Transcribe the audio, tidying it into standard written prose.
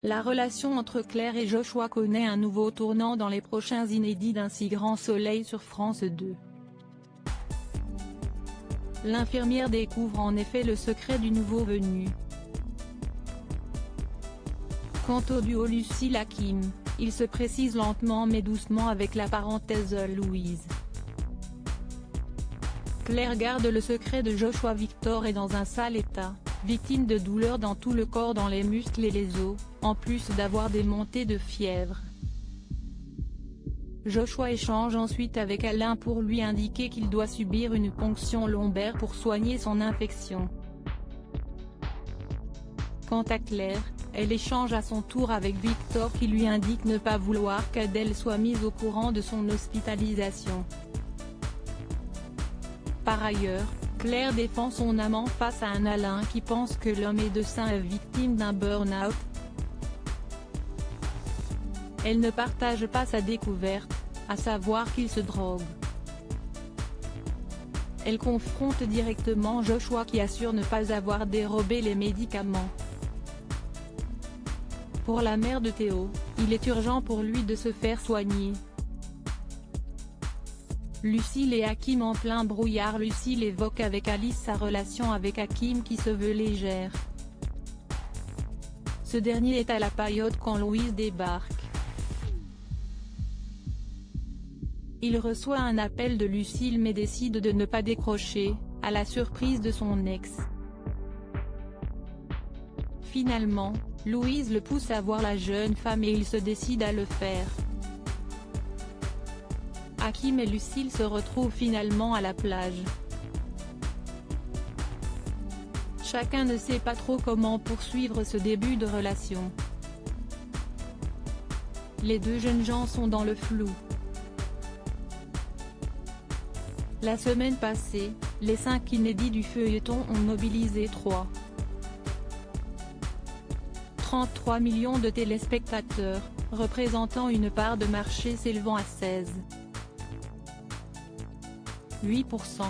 La relation entre Claire et Joshua connaît un nouveau tournant dans les prochains inédits d'Un si grand soleil sur France 2. L'infirmière découvre en effet le secret du nouveau venu. Quant au duo Lucille-Hakim, il se précise lentement mais doucement avec la parenthèse Louise. Claire garde le secret de Joshua. Victor est dans un sale état, victime de douleurs dans tout le corps, dans les muscles et les os, en plus d'avoir des montées de fièvre. Joshua échange ensuite avec Alain pour lui indiquer qu'il doit subir une ponction lombaire pour soigner son infection. Quant à Claire, elle échange à son tour avec Victor qui lui indique ne pas vouloir qu'Adèle soit mise au courant de son hospitalisation. Par ailleurs, Claire défend son amant face à un Alain qui pense que l'homme médecin est victime d'un burn-out. Elle ne partage pas sa découverte, à savoir qu'il se drogue. Elle confronte directement Joshua qui assure ne pas avoir dérobé les médicaments. Pour la mère de Théo, il est urgent pour lui de se faire soigner. Lucille et Hakim en plein brouillard. Lucille évoque avec Alice sa relation avec Hakim qui se veut légère. Ce dernier est à la paillote quand Louise débarque. Il reçoit un appel de Lucille mais décide de ne pas décrocher, à la surprise de son ex. Finalement, Louise le pousse à voir la jeune femme et il se décide à le faire. Hakim et Lucille se retrouvent finalement à la plage. Chacun ne sait pas trop comment poursuivre ce début de relation. Les deux jeunes gens sont dans le flou. La semaine passée, les 5 inédits du feuilleton ont mobilisé 33 millions de téléspectateurs, représentant une part de marché s'élevant à 16,8%.